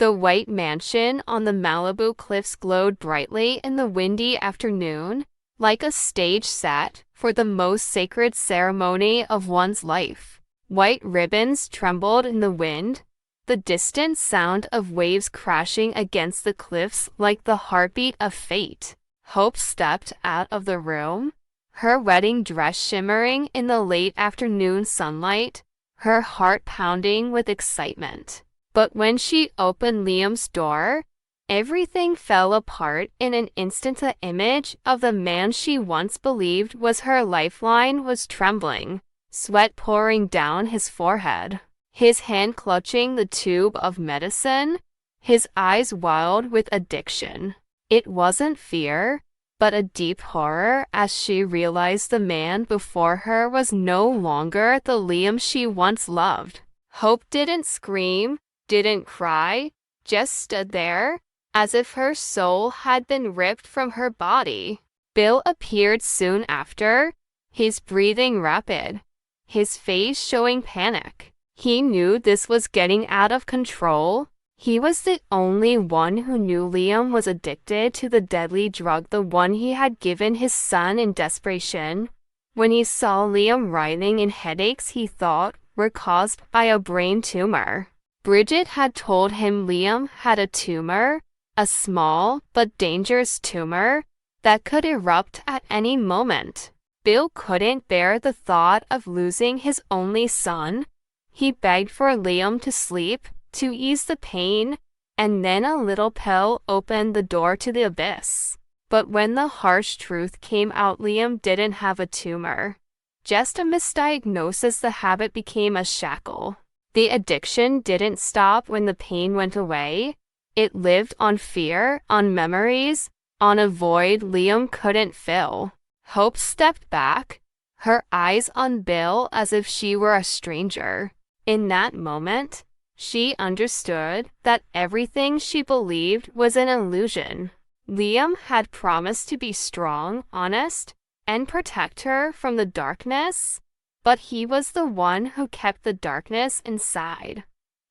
The white mansion on the Malibu cliffs glowed brightly in the windy afternoon, like a stage set for the most sacred ceremony of one's life. White ribbons trembled in the wind, the distant sound of waves crashing against the cliffs like the heartbeat of fate. Hope stepped out of the room, her wedding dress shimmering in the late afternoon sunlight, her heart pounding with excitement. But when she opened Liam's door, everything fell apart in an instant. The image of the man she once believed was her lifeline was trembling, sweat pouring down his forehead, his hand clutching the tube of medicine, his eyes wild with addiction. It wasn't fear, but a deep horror as she realized the man before her was no longer the Liam she once loved. Hope didn't scream, didn't cry, just stood there, as if her soul had been ripped from her body. Bill appeared soon after, his breathing rapid, his face showing panic. He knew this was getting out of control. He was the only one who knew Liam was addicted to the deadly drug, the one he had given his son in desperation. When he saw Liam writhing in headaches he thought were caused by a brain tumor. Bridget had told him Liam had a tumor, a small but dangerous tumor that could erupt at any moment. Bill couldn't bear the thought of losing his only son. He begged for Liam to sleep, to ease the pain, and then a little pill opened the door to the abyss. But when the harsh truth came out, Liam didn't have a tumor, just a misdiagnosis. The habit became a shackle. The addiction didn't stop when the pain went away. It lived on fear, on memories, on a void Liam couldn't fill. Hope stepped back, her eyes on Bill as if she were a stranger. In that moment, she understood that everything she believed was an illusion. Liam had promised to be strong, honest, and protect her from the darkness, but he was the one who kept the darkness inside,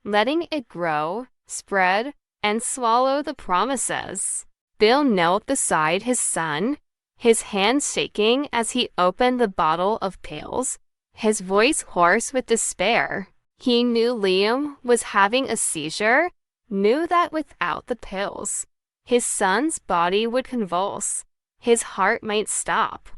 letting it grow, spread, and swallow the promises. Bill knelt beside his son, his hands shaking as he opened the bottle of pills, his voice hoarse with despair. He knew Liam was having a seizure, knew that without the pills, his son's body would convulse, his heart might stop.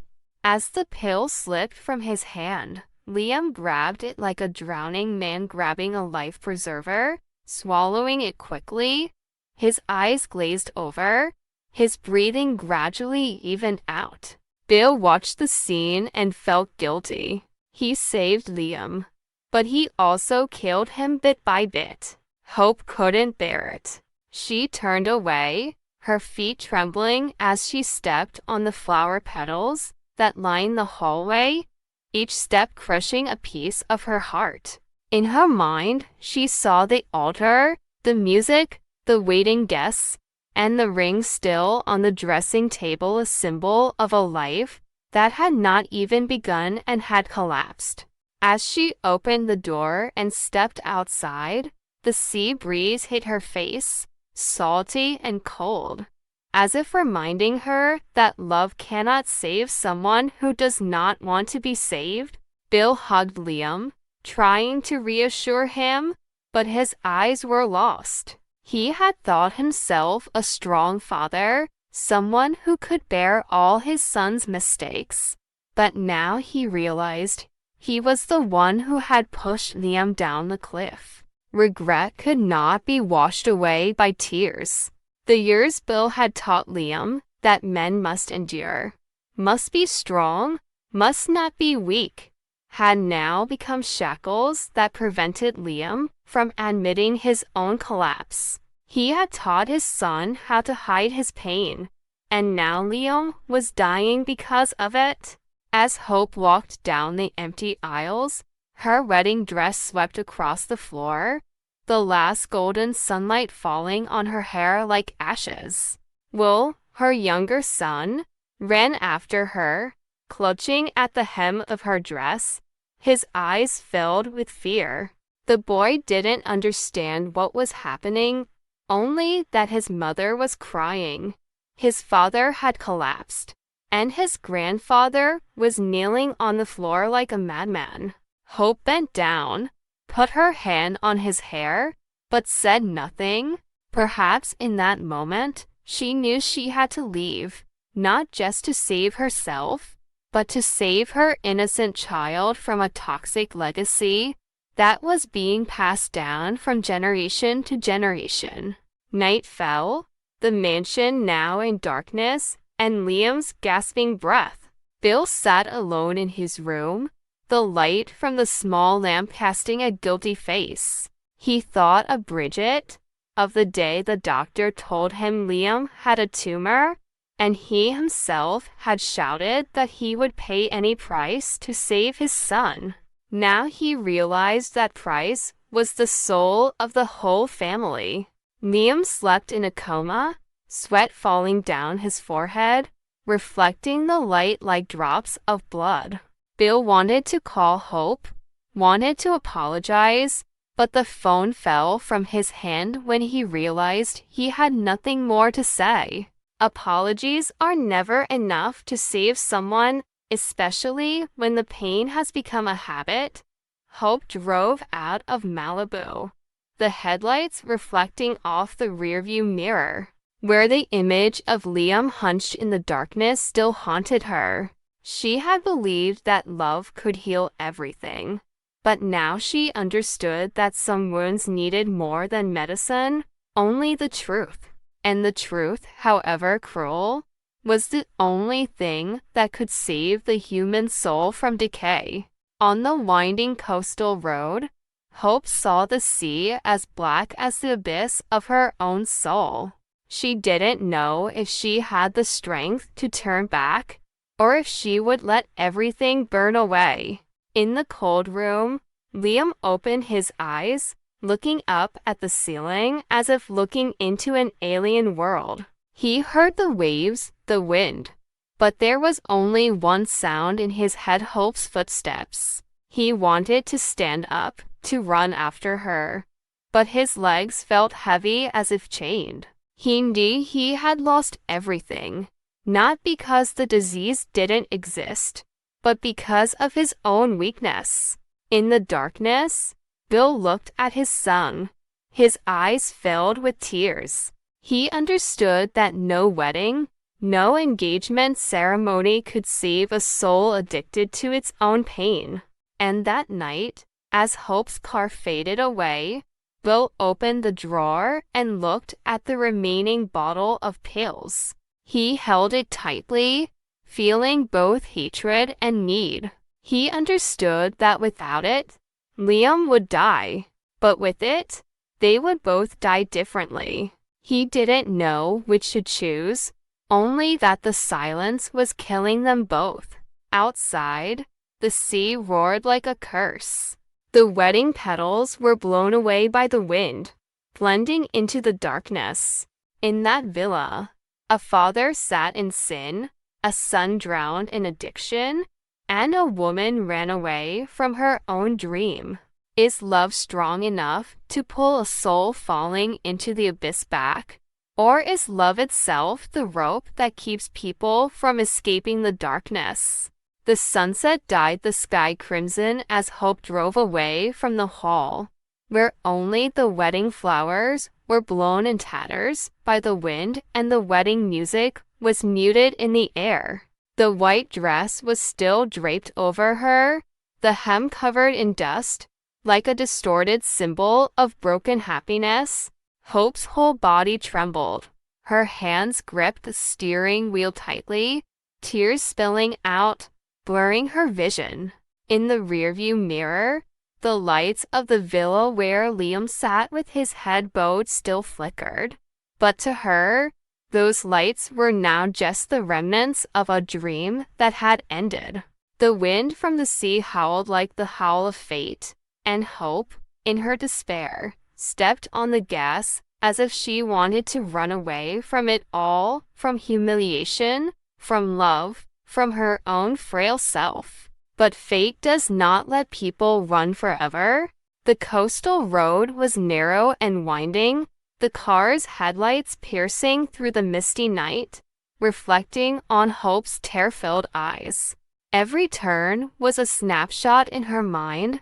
As the pill slipped from his hand, Liam grabbed it like a drowning man grabbing a life preserver, swallowing it quickly. His eyes glazed over, his breathing gradually evened out. Bill watched the scene and felt guilty. He saved Liam, but he also killed him bit by bit. Hope couldn't bear it. She turned away, her feet trembling as she stepped on the flower petals that lined the hallway, each step crushing a piece of her heart. In her mind, she saw the altar, the music, the waiting guests, and the ring still on the dressing table, a symbol of a life that had not even begun and had collapsed. As she opened the door and stepped outside, the sea breeze hit her face, salty and cold, as if reminding her that love cannot save someone who does not want to be saved. Bill hugged Liam, trying to reassure him, but his eyes were lost. He had thought himself a strong father, someone who could bear all his son's mistakes, but now he realized he was the one who had pushed Liam down the cliff. Regret could not be washed away by tears. The years Bill had taught Liam that men must endure, must be strong, must not be weak, had now become shackles that prevented Liam from admitting his own collapse. He had taught his son how to hide his pain, and now Liam was dying because of it. As Hope walked down the empty aisles, her wedding dress swept across the floor, the last golden sunlight falling on her hair like ashes. Will, her younger son, ran after her, clutching at the hem of her dress, his eyes filled with fear. The boy didn't understand what was happening, only that his mother was crying. His father had collapsed, and his grandfather was kneeling on the floor like a madman. Hope bent down, put her hand on his hair, but said nothing. Perhaps in that moment, she knew she had to leave, not just to save herself, but to save her innocent child from a toxic legacy that was being passed down from generation to generation. Night fell, the mansion now in darkness, and Liam's gasping breath. Bill sat alone in his room, the light from the small lamp casting a guilty face. He thought of Bridget, of the day the doctor told him Liam had a tumor, and he himself had shouted that he would pay any price to save his son. Now he realized that price was the soul of the whole family. Liam slept in a coma, sweat falling down his forehead, reflecting the light like drops of blood. Bill wanted to call Hope, wanted to apologize, but the phone fell from his hand when he realized he had nothing more to say. Apologies are never enough to save someone, especially when the pain has become a habit. Hope drove out of Malibu, the headlights reflecting off the rearview mirror, where the image of Liam hunched in the darkness still haunted her. She had believed that love could heal everything, but now she understood that some wounds needed more than medicine, only the truth. And the truth, however cruel, was the only thing that could save the human soul from decay. On the winding coastal road, Hope saw the sea as black as the abyss of her own soul. She didn't know if she had the strength to turn back, or if she would let everything burn away. In the cold room, Liam opened his eyes, looking up at the ceiling as if looking into an alien world. He heard the waves, the wind, but there was only one sound in his head: Hope's footsteps. He wanted to stand up, to run after her, but his legs felt heavy as if chained. He knew he had lost everything, not because the disease didn't exist, but because of his own weakness. In the darkness, Bill looked at his son. His eyes filled with tears. He understood that no wedding, no engagement ceremony could save a soul addicted to its own pain. And that night, as Hope's car faded away, Bill opened the drawer and looked at the remaining bottle of pills. He held it tightly, feeling both hatred and need. He understood that without it, Liam would die, but with it, they would both die differently. He didn't know which to choose, only that the silence was killing them both. Outside, the sea roared like a curse. The wedding petals were blown away by the wind, blending into the darkness. In that villa, a father sat in sin, a son drowned in addiction, and a woman ran away from her own dream. Is love strong enough to pull a soul falling into the abyss back? Or is love itself the rope that keeps people from escaping the darkness? The sunset dyed the sky crimson as Hope drove away from the hall, where only the wedding flowers were blown in tatters by the wind and the wedding music was muted in the air. The white dress was still draped over her, the hem covered in dust, like a distorted symbol of broken happiness. Hope's whole body trembled. Her hands gripped the steering wheel tightly, tears spilling out, blurring her vision. In the rearview mirror, the lights of the villa where Liam sat with his head bowed still flickered. But to her, those lights were now just the remnants of a dream that had ended. The wind from the sea howled like the howl of fate, and Hope, in her despair, stepped on the gas as if she wanted to run away from it all, from humiliation, from love, from her own frail self. But fate does not let people run forever. The coastal road was narrow and winding, the car's headlights piercing through the misty night, reflecting on Hope's tear-filled eyes. Every turn was a snapshot in her mind.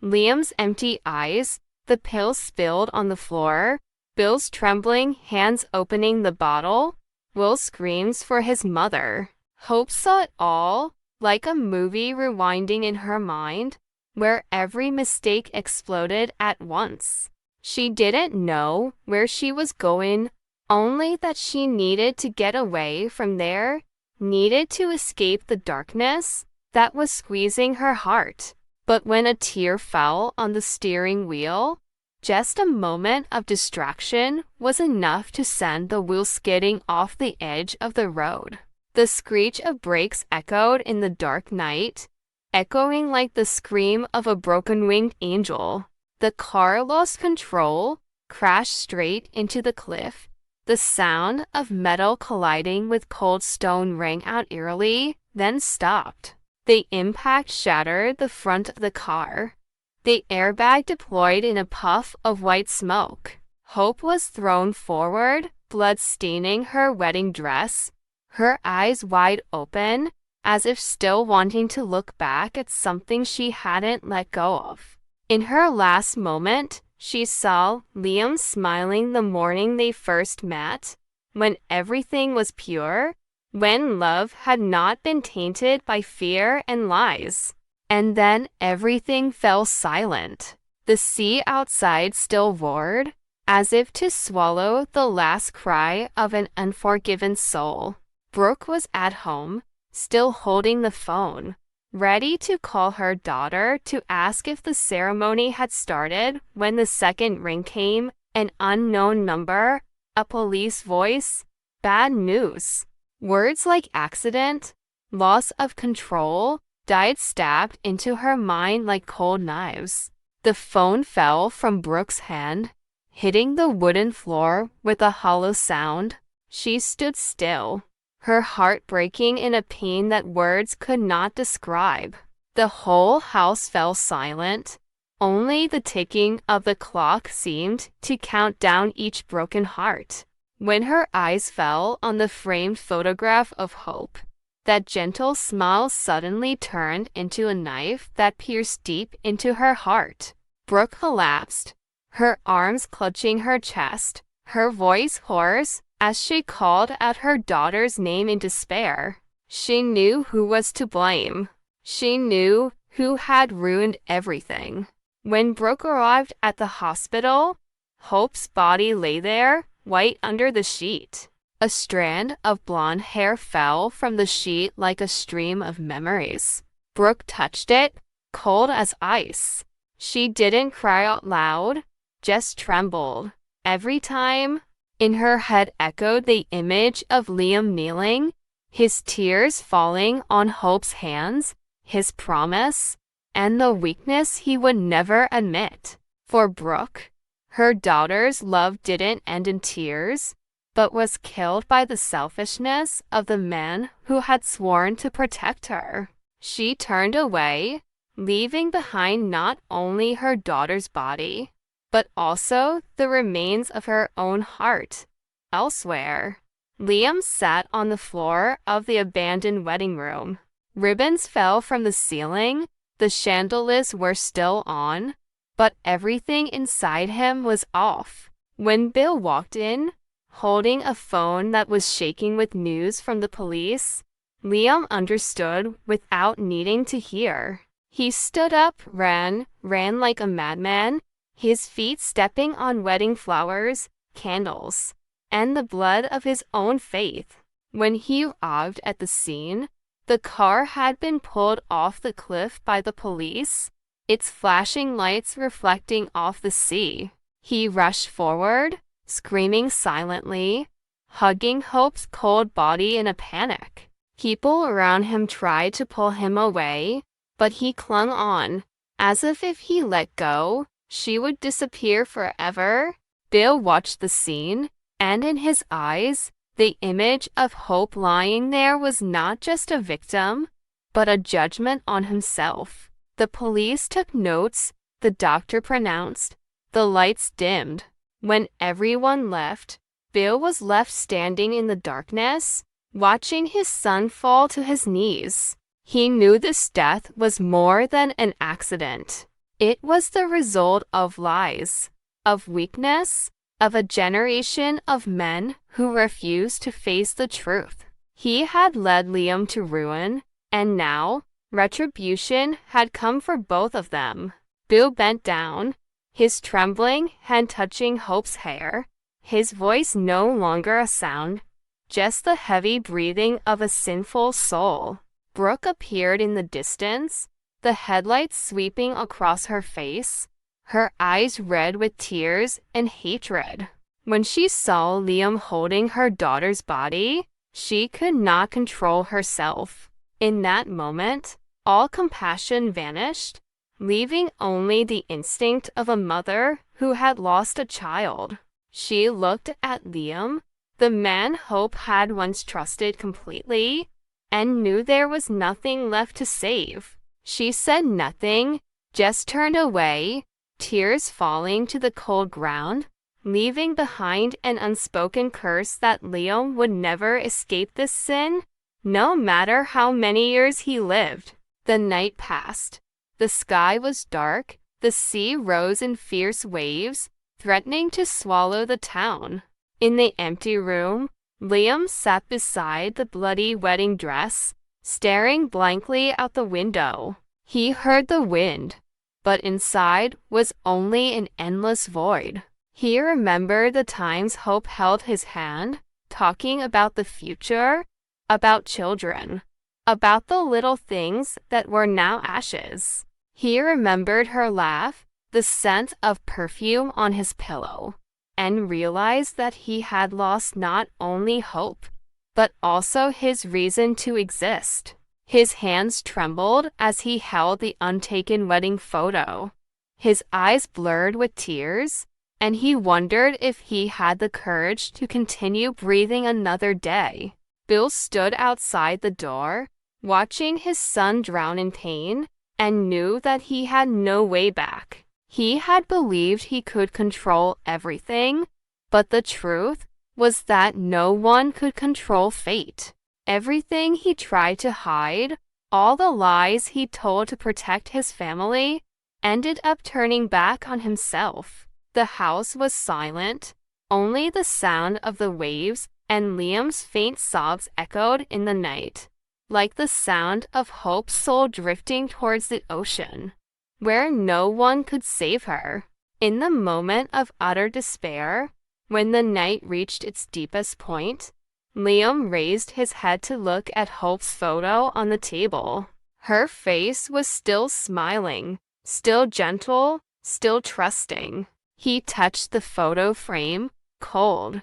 Liam's empty eyes, the pills spilled on the floor, Bill's trembling hands opening the bottle, Will's screams for his mother. Hope saw it all, like a movie rewinding in her mind, where every mistake exploded at once. She didn't know where she was going, only that she needed to get away from there, needed to escape the darkness that was squeezing her heart. But when a tear fell on the steering wheel, just a moment of distraction was enough to send the wheel skidding off the edge of the road. The screech of brakes echoed in the dark night, echoing like the scream of a broken-winged angel. The car lost control, crashed straight into the cliff. The sound of metal colliding with cold stone rang out eerily, then stopped. The impact shattered the front of the car. The airbag deployed in a puff of white smoke. Hope was thrown forward, blood staining her wedding dress, her eyes wide open, as if still wanting to look back at something she hadn't let go of. In her last moment, she saw Liam smiling the morning they first met, when everything was pure, when love had not been tainted by fear and lies. And then everything fell silent. The sea outside still roared, as if to swallow the last cry of an unforgiven soul. Brooke was at home, still holding the phone, ready to call her daughter to ask if the ceremony had started when the second ring came, an unknown number, a police voice, bad news. Words like accident, loss of control, died stabbed into her mind like cold knives. The phone fell from Brooke's hand, hitting the wooden floor with a hollow sound. She stood still, her heart breaking in a pain that words could not describe. The whole house fell silent. Only the ticking of the clock seemed to count down each broken heart. When her eyes fell on the framed photograph of Hope, that gentle smile suddenly turned into a knife that pierced deep into her heart. Brooke collapsed, her arms clutching her chest, her voice hoarse as she called out her daughter's name in despair. She knew who was to blame. She knew who had ruined everything. When Brooke arrived at the hospital, Hope's body lay there, white under the sheet. A strand of blonde hair fell from the sheet like a stream of memories. Brooke touched it, cold as ice. She didn't cry out loud, just trembled. Every time, in her head echoed the image of Liam kneeling, his tears falling on Hope's hands, his promise, and the weakness he would never admit. For Brooke, her daughter's love didn't end in tears, but was killed by the selfishness of the man who had sworn to protect her. She turned away, leaving behind not only her daughter's body, but also the remains of her own heart. Elsewhere, Liam sat on the floor of the abandoned wedding room. Ribbons fell from the ceiling, the chandeliers were still on, but everything inside him was off. When Bill walked in, holding a phone that was shaking with news from the police, Liam understood without needing to hear. He stood up, ran like a madman, his feet stepping on wedding flowers, candles, and the blood of his own faith. When he arrived at the scene, the car had been pulled off the cliff by the police, its flashing lights reflecting off the sea. He rushed forward, screaming silently, hugging Hope's cold body in a panic. People around him tried to pull him away, but he clung on, as if he let go, she would disappear forever. Bill watched the scene, and in his eyes, the image of Hope lying there was not just a victim, but a judgment on himself. The police took notes, the doctor pronounced, the lights dimmed. When everyone left, Bill was left standing in the darkness, watching his son fall to his knees. He knew this death was more than an accident. It was the result of lies, of weakness, of a generation of men who refused to face the truth. He had led Liam to ruin, and now retribution had come for both of them. Bill bent down, his trembling hand touching Hope's hair, his voice no longer a sound, just the heavy breathing of a sinful soul. Brooke appeared in the distance, the headlights sweeping across her face, her eyes red with tears and hatred. When she saw Liam holding her daughter's body, she could not control herself. In that moment, all compassion vanished, leaving only the instinct of a mother who had lost a child. She looked at Liam, the man Hope had once trusted completely, and knew there was nothing left to save. She said nothing, just turned away, tears falling to the cold ground, leaving behind an unspoken curse that Liam would never escape this sin, no matter how many years he lived. The night passed. The sky was dark, the sea rose in fierce waves, threatening to swallow the town. In the empty room, Liam sat beside the bloody wedding dress, staring blankly out the window. He heard the wind, but inside was only an endless void. He remembered the times Hope held his hand, talking about the future, about children, about the little things that were now ashes. He remembered her laugh, the scent of perfume on his pillow, and realized that he had lost not only hope, but also his reason to exist. His hands trembled as he held the untaken wedding photo. His eyes blurred with tears, and he wondered if he had the courage to continue breathing another day. Bill stood outside the door, watching his son drown in pain, and knew that he had no way back. He had believed he could control everything, but the truth was that no one could control fate. Everything he tried to hide, all the lies he told to protect his family, ended up turning back on himself. The house was silent, only the sound of the waves and Liam's faint sobs echoed in the night, like the sound of Hope's soul drifting towards the ocean, where no one could save her. In the moment of utter despair, when the night reached its deepest point, Liam raised his head to look at Hope's photo on the table. Her face was still smiling, still gentle, still trusting. He touched the photo frame, cold,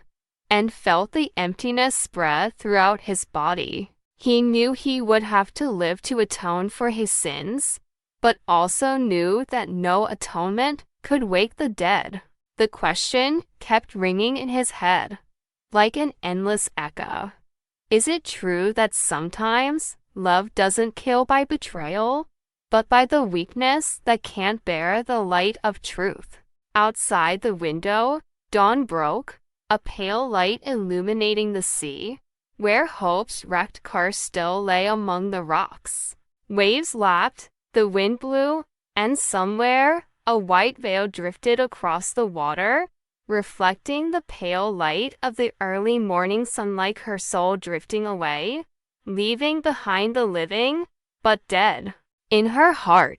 and felt the emptiness spread throughout his body. He knew he would have to live to atone for his sins, but also knew that no atonement could wake the dead. The question kept ringing in his head, like an endless echo. Is it true that sometimes love doesn't kill by betrayal, but by the weakness that can't bear the light of truth? Outside the window, dawn broke, a pale light illuminating the sea, where Hope's wrecked car still lay among the rocks. Waves lapped, the wind blew, and somewhere, a white veil drifted across the water, reflecting the pale light of the early morning sun, like her soul drifting away, leaving behind the living, but dead. In her heart,